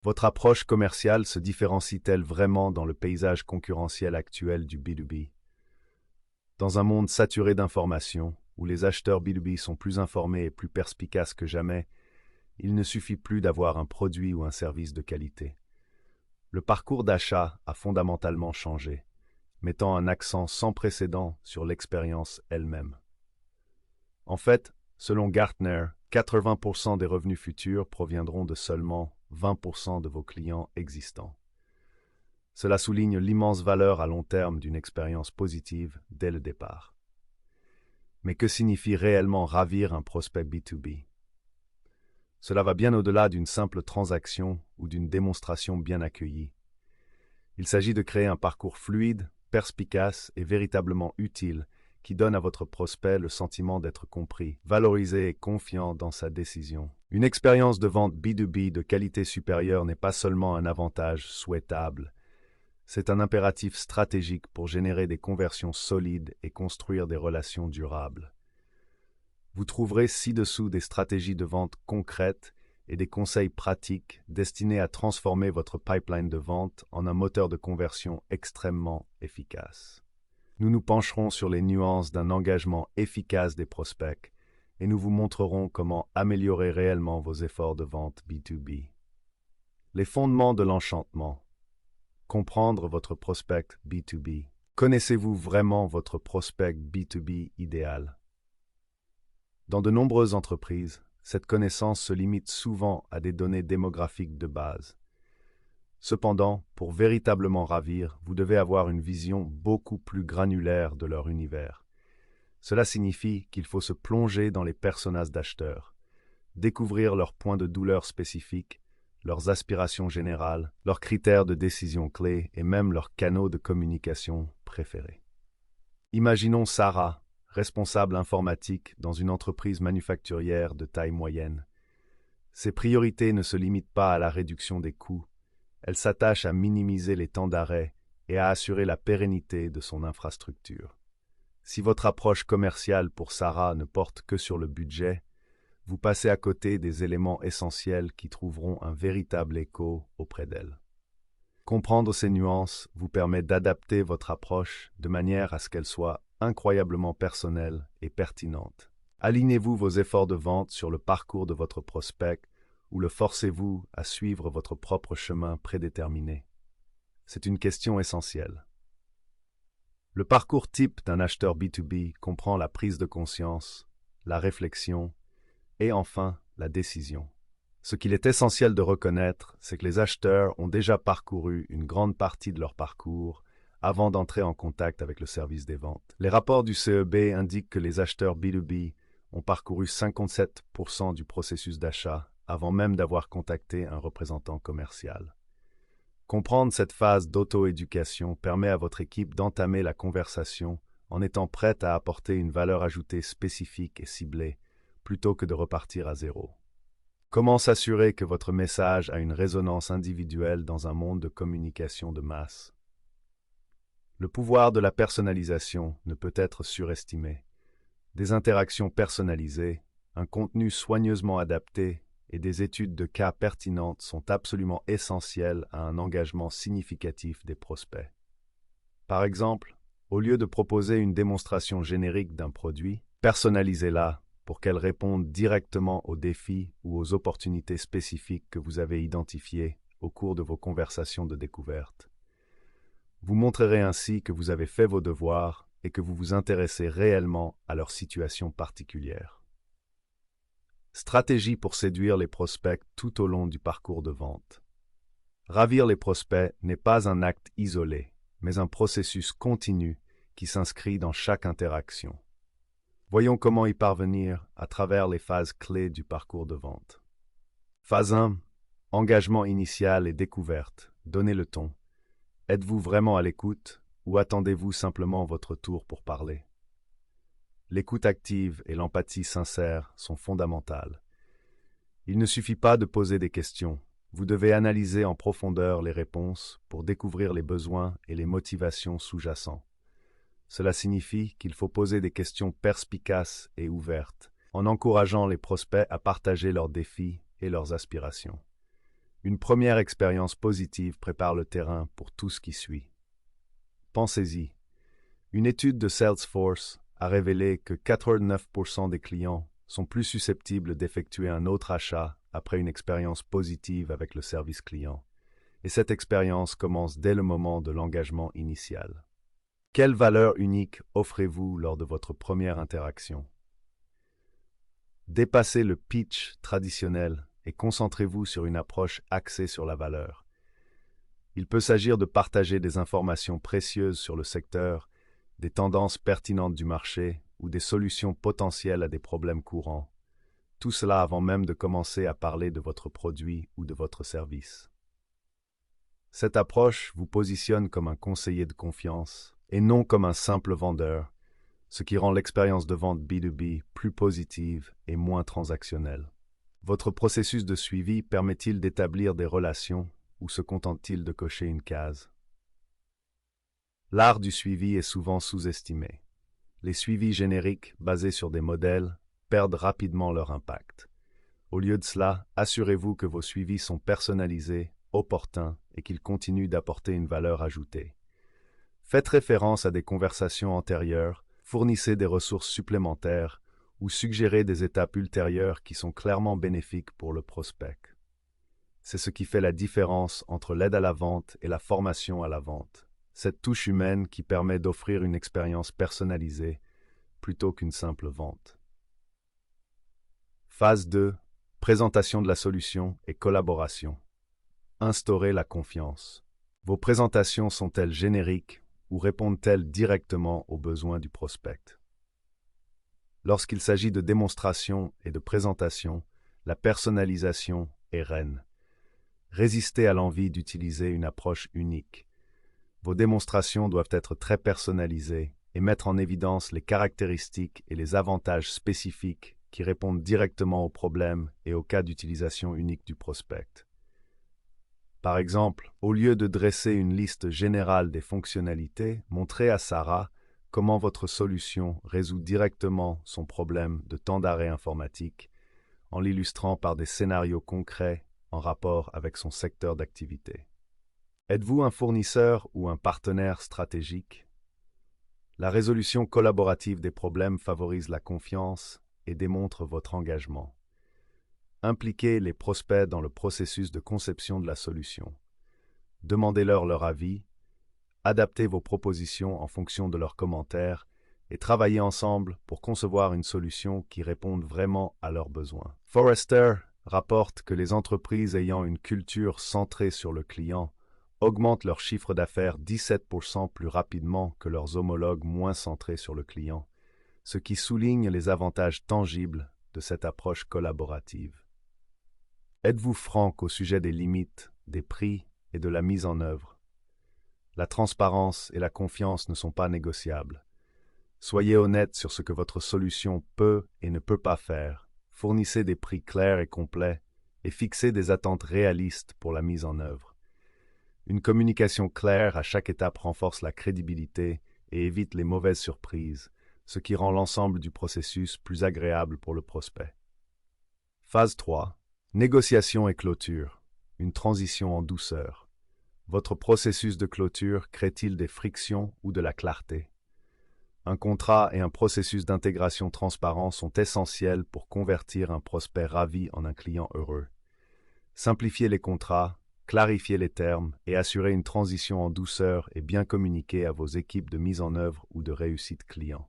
Votre approche commerciale se différencie-t-elle vraiment dans le paysage concurrentiel actuel du B2B? Dans un monde saturé d'informations, où les acheteurs B2B sont plus informés et plus perspicaces que jamais, il ne suffit plus d'avoir un produit ou un service de qualité. Le parcours d'achat a fondamentalement changé, mettant un accent sans précédent sur l'expérience elle-même. En fait, selon Gartner, 80% des revenus futurs proviendront de seulement 20% de vos clients existants. Cela souligne l'immense valeur à long terme d'une expérience positive dès le départ. Mais que signifie réellement ravir un prospect B2B? Cela va bien au-delà d'une simple transaction ou d'une démonstration bien accueillie. Il s'agit de créer un parcours fluide, perspicace et véritablement utile qui donne à votre prospect le sentiment d'être compris, valorisé et confiant dans sa décision. Une expérience de vente B2B de qualité supérieure n'est pas seulement un avantage souhaitable, c'est un impératif stratégique pour générer des conversions solides et construire des relations durables. Vous trouverez ci-dessous des stratégies de vente concrètes et des conseils pratiques destinés à transformer votre pipeline de vente en un moteur de conversion extrêmement efficace. Nous nous pencherons sur les nuances d'un engagement efficace des prospects et nous vous montrerons comment améliorer réellement vos efforts de vente B2B. Les fondements de l'enchantement. Comprendre votre prospect B2B. Connaissez-vous vraiment votre prospect B2B idéal? Dans de nombreuses entreprises, cette connaissance se limite souvent à des données démographiques de base. Cependant, pour véritablement ravir, vous devez avoir une vision beaucoup plus granulaire de leur univers. Cela signifie qu'il faut se plonger dans les personas d'acheteurs, découvrir leurs points de douleur spécifiques, leurs aspirations générales, leurs critères de décision clés et même leurs canaux de communication préférés. Imaginons Sarah, responsable informatique dans une entreprise manufacturière de taille moyenne. Ses priorités ne se limitent pas à la réduction des coûts, elles s'attachent à minimiser les temps d'arrêt et à assurer la pérennité de son infrastructure. Si votre approche commerciale pour Sarah ne porte que sur le budget, vous passez à côté des éléments essentiels qui trouveront un véritable écho auprès d'elle. Comprendre ces nuances vous permet d'adapter votre approche de manière à ce qu'elle soit incroyablement personnelle et pertinente. Alignez-vous vos efforts de vente sur le parcours de votre prospect ou le forcez-vous à suivre votre propre chemin prédéterminé? C'est une question essentielle. Le parcours type d'un acheteur B2B comprend la prise de conscience, la réflexion et enfin la décision. Ce qu'il est essentiel de reconnaître, c'est que les acheteurs ont déjà parcouru une grande partie de leur parcours avant d'entrer en contact avec le service des ventes. Les rapports du CEB indiquent que les acheteurs B2B ont parcouru 57% du processus d'achat avant même d'avoir contacté un représentant commercial. Comprendre cette phase d'auto-éducation permet à votre équipe d'entamer la conversation en étant prête à apporter une valeur ajoutée spécifique et ciblée, plutôt que de repartir à zéro. Comment s'assurer que votre message a une résonance individuelle dans un monde de communication de masse? Le pouvoir de la personnalisation ne peut être surestimé. Des interactions personnalisées, un contenu soigneusement adapté et des études de cas pertinentes sont absolument essentielles à un engagement significatif des prospects. Par exemple, au lieu de proposer une démonstration générique d'un produit, personnalisez-la pour qu'elle réponde directement aux défis ou aux opportunités spécifiques que vous avez identifiées au cours de vos conversations de découverte. Vous montrerez ainsi que vous avez fait vos devoirs et que vous vous intéressez réellement à leur situation particulière. Stratégie pour séduire les prospects tout au long du parcours de vente. Ravir les prospects n'est pas un acte isolé, mais un processus continu qui s'inscrit dans chaque interaction. Voyons comment y parvenir à travers les phases clés du parcours de vente. Phase 1. Engagement initial et découverte. Donnez le ton. Êtes-vous vraiment à l'écoute ou attendez-vous simplement votre tour pour parler? L'écoute active et l'empathie sincère sont fondamentales. Il ne suffit pas de poser des questions. Vous devez analyser en profondeur les réponses pour découvrir les besoins et les motivations sous-jacents. Cela signifie qu'il faut poser des questions perspicaces et ouvertes, en encourageant les prospects à partager leurs défis et leurs aspirations. Une première expérience positive prépare le terrain pour tout ce qui suit. Pensez-y. Une étude de Salesforce a révélé que 89% des clients sont plus susceptibles d'effectuer un autre achat après une expérience positive avec le service client. Et cette expérience commence dès le moment de l'engagement initial. Quelle valeur unique offrez-vous lors de votre première interaction? Dépassez le pitch traditionnel et concentrez-vous sur une approche axée sur la valeur. Il peut s'agir de partager des informations précieuses sur le secteur, des tendances pertinentes du marché ou des solutions potentielles à des problèmes courants. Tout cela avant même de commencer à parler de votre produit ou de votre service. Cette approche vous positionne comme un conseiller de confiance et non comme un simple vendeur, ce qui rend l'expérience de vente B2B plus positive et moins transactionnelle. Votre processus de suivi permet-il d'établir des relations ou se contente-t-il de cocher une case? L'art du suivi est souvent sous-estimé. Les suivis génériques basés sur des modèles perdent rapidement leur impact. Au lieu de cela, assurez-vous que vos suivis sont personnalisés, opportuns et qu'ils continuent d'apporter une valeur ajoutée. Faites référence à des conversations antérieures, fournissez des ressources supplémentaires ou suggérez des étapes ultérieures qui sont clairement bénéfiques pour le prospect. C'est ce qui fait la différence entre l'aide à la vente et la formation à la vente. Cette touche humaine qui permet d'offrir une expérience personnalisée plutôt qu'une simple vente. Phase 2. Présentation de la solution et collaboration. Instaurez la confiance. Vos présentations sont-elles génériques ou répondent-elles directement aux besoins du prospect? Lorsqu'il s'agit de démonstration et de présentation, la personnalisation est reine. Résistez à l'envie d'utiliser une approche unique. Vos démonstrations doivent être très personnalisées et mettre en évidence les caractéristiques et les avantages spécifiques qui répondent directement aux problèmes et aux cas d'utilisation unique du prospect. Par exemple, au lieu de dresser une liste générale des fonctionnalités, montrez à Sarah comment votre solution résout directement son problème de temps d'arrêt informatique en l'illustrant par des scénarios concrets en rapport avec son secteur d'activité. Êtes-vous un fournisseur ou un partenaire stratégique? La résolution collaborative des problèmes favorise la confiance et démontre votre engagement. Impliquez les prospects dans le processus de conception de la solution. Demandez-leur leur avis, adaptez vos propositions en fonction de leurs commentaires et travaillez ensemble pour concevoir une solution qui réponde vraiment à leurs besoins. Forrester rapporte que les entreprises ayant une culture centrée sur le client augmentent leur chiffre d'affaires 17% plus rapidement que leurs homologues moins centrés sur le client, ce qui souligne les avantages tangibles de cette approche collaborative. Êtes-vous franc au sujet des limites, des prix et de la mise en œuvre? La transparence et la confiance ne sont pas négociables. Soyez honnête sur ce que votre solution peut et ne peut pas faire. Fournissez des prix clairs et complets et fixez des attentes réalistes pour la mise en œuvre. Une communication claire à chaque étape renforce la crédibilité et évite les mauvaises surprises, ce qui rend l'ensemble du processus plus agréable pour le prospect. Phase 3. Négociation et clôture. Une transition en douceur. Votre processus de clôture crée-t-il des frictions ou de la clarté? Un contrat et un processus d'intégration transparent sont essentiels pour convertir un prospect ravi en un client heureux. Simplifiez les contrats, clarifiez les termes et assurez une transition en douceur et bien communiquée à vos équipes de mise en œuvre ou de réussite client.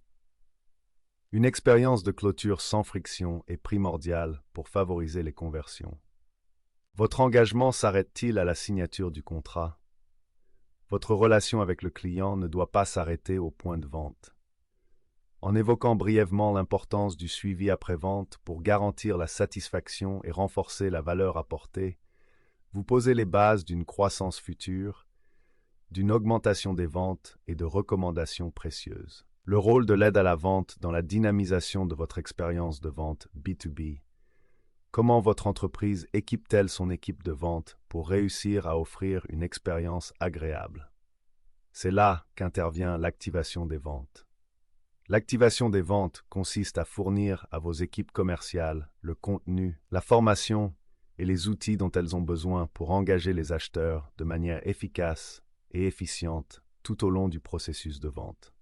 Une expérience de clôture sans friction est primordiale pour favoriser les conversions. Votre engagement s'arrête-t-il à la signature du contrat? Votre relation avec le client ne doit pas s'arrêter au point de vente. En évoquant brièvement l'importance du suivi après-vente pour garantir la satisfaction et renforcer la valeur apportée, vous posez les bases d'une croissance future, d'une augmentation des ventes et de recommandations précieuses. Le rôle de l'aide à la vente dans la dynamisation de votre expérience de vente B2B. Comment votre entreprise équipe-t-elle son équipe de vente pour réussir à offrir une expérience agréable? C'est là qu'intervient l'activation des ventes. L'activation des ventes consiste à fournir à vos équipes commerciales le contenu, la formation et les outils dont elles ont besoin pour engager les acheteurs de manière efficace et efficiente tout au long du processus de vente.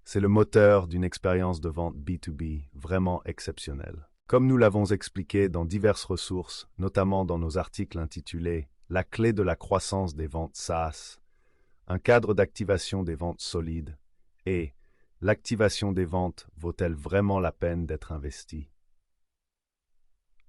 C'est le moteur d'une expérience de vente B2B vraiment exceptionnelle. Comme nous l'avons expliqué dans diverses ressources, notamment dans nos articles intitulés « La clé de la croissance des ventes SaaS », un cadre d'activation des ventes solide et « L'activation des ventes vaut-elle vraiment la peine d'être investie ?»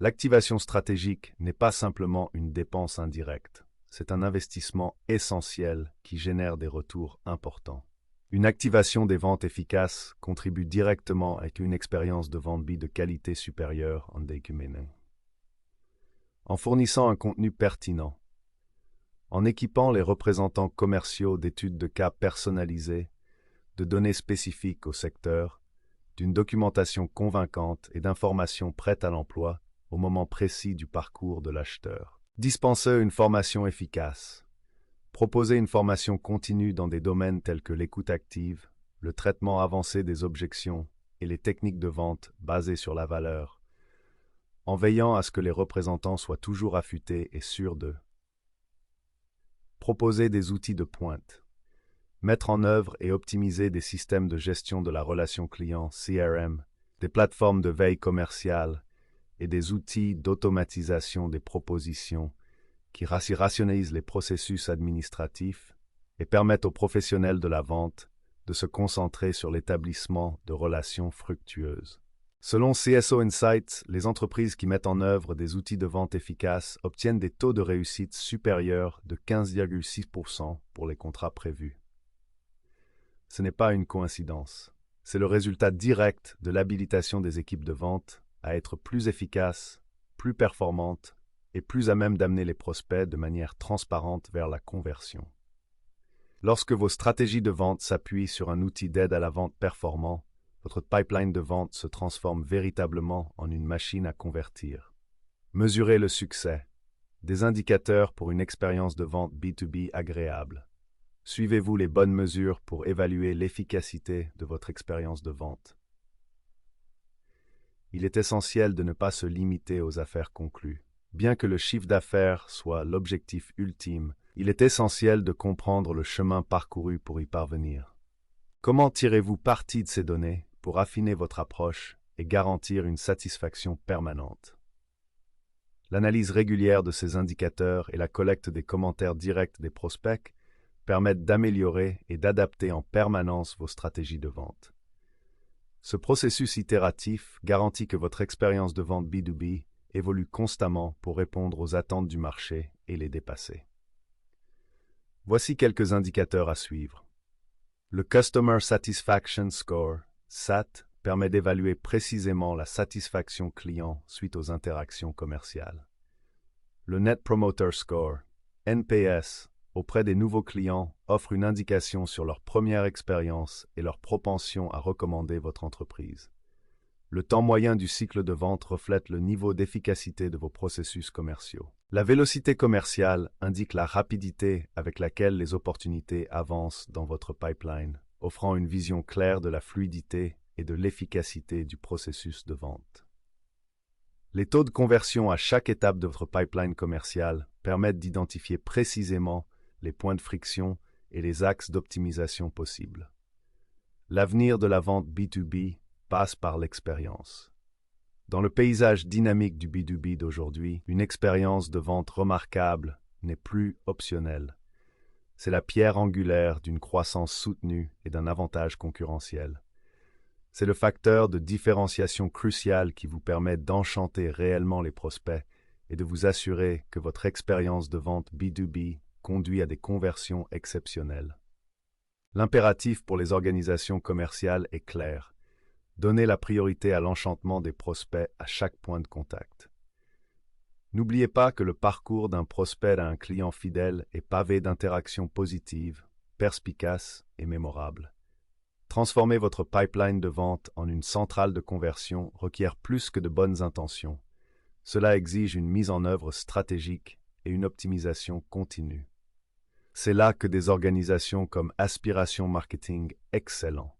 L'activation stratégique n'est pas simplement une dépense indirecte, c'est un investissement essentiel qui génère des retours importants. Une activation des ventes efficaces contribue directement à une expérience de vente B de qualité supérieure en décumène. En fournissant un contenu pertinent, en équipant les représentants commerciaux d'études de cas personnalisées, de données spécifiques au secteur, d'une documentation convaincante et d'informations prêtes à l'emploi au moment précis du parcours de l'acheteur. Dispenser une formation efficace. Proposer une formation continue dans des domaines tels que l'écoute active, le traitement avancé des objections et les techniques de vente basées sur la valeur, en veillant à ce que les représentants soient toujours affûtés et sûrs d'eux. Proposer des outils de pointe. Mettre en œuvre et optimiser des systèmes de gestion de la relation client CRM, des plateformes de veille commerciale et des outils d'automatisation des propositions qui rationalisent les processus administratifs et permettent aux professionnels de la vente de se concentrer sur l'établissement de relations fructueuses. Selon CSO Insights, les entreprises qui mettent en œuvre des outils de vente efficaces obtiennent des taux de réussite supérieurs de 15,6% pour les contrats prévus. Ce n'est pas une coïncidence. C'est le résultat direct de l'habilitation des équipes de vente à être plus efficaces, plus performantes et plus à même d'amener les prospects de manière transparente vers la conversion. Lorsque vos stratégies de vente s'appuient sur un outil d'aide à la vente performant, votre pipeline de vente se transforme véritablement en une machine à convertir. Mesurez le succès. Des indicateurs pour une expérience de vente B2B agréable. Suivez-vous les bonnes mesures pour évaluer l'efficacité de votre expérience de vente. Il est essentiel de ne pas se limiter aux affaires conclues. Bien que le chiffre d'affaires soit l'objectif ultime, il est essentiel de comprendre le chemin parcouru pour y parvenir. Comment tirez-vous parti de ces données pour affiner votre approche et garantir une satisfaction permanente? L'analyse régulière de ces indicateurs et la collecte des commentaires directs des prospects permettent d'améliorer et d'adapter en permanence vos stratégies de vente. Ce processus itératif garantit que votre expérience de vente B2B évolue constamment pour répondre aux attentes du marché et les dépasser. Voici quelques indicateurs à suivre. Le Customer Satisfaction Score, SAT, permet d'évaluer précisément la satisfaction client suite aux interactions commerciales. Le Net Promoter Score, NPS, auprès des nouveaux clients, offre une indication sur leur première expérience et leur propension à recommander votre entreprise. Le temps moyen du cycle de vente reflète le niveau d'efficacité de vos processus commerciaux. La vélocité commerciale indique la rapidité avec laquelle les opportunités avancent dans votre pipeline, offrant une vision claire de la fluidité et de l'efficacité du processus de vente. Les taux de conversion à chaque étape de votre pipeline commercial permettent d'identifier précisément les points de friction et les axes d'optimisation possibles. L'avenir de la vente B2B passe par l'expérience. Dans le paysage dynamique du B2B d'aujourd'hui, une expérience de vente remarquable n'est plus optionnelle. C'est la pierre angulaire d'une croissance soutenue et d'un avantage concurrentiel. C'est le facteur de différenciation crucial qui vous permet d'enchanter réellement les prospects et de vous assurer que votre expérience de vente B2B conduit à des conversions exceptionnelles. L'impératif pour les organisations commerciales est clair. Donnez la priorité à l'enchantement des prospects à chaque point de contact. N'oubliez pas que le parcours d'un prospect à un client fidèle est pavé d'interactions positives, perspicaces et mémorables. Transformer votre pipeline de vente en une centrale de conversion requiert plus que de bonnes intentions. Cela exige une mise en œuvre stratégique et une optimisation continue. C'est là que des organisations comme Aspiration Marketing excellent.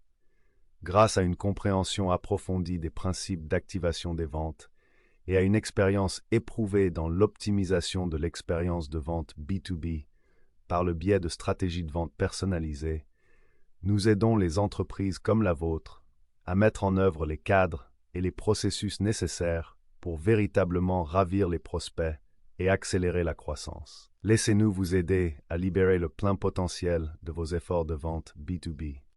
Grâce à une compréhension approfondie des principes d'activation des ventes et à une expérience éprouvée dans l'optimisation de l'expérience de vente B2B par le biais de stratégies de vente personnalisées, nous aidons les entreprises comme la vôtre à mettre en œuvre les cadres et les processus nécessaires pour véritablement ravir les prospects et accélérer la croissance. Laissez-nous vous aider à libérer le plein potentiel de vos efforts de vente B2B.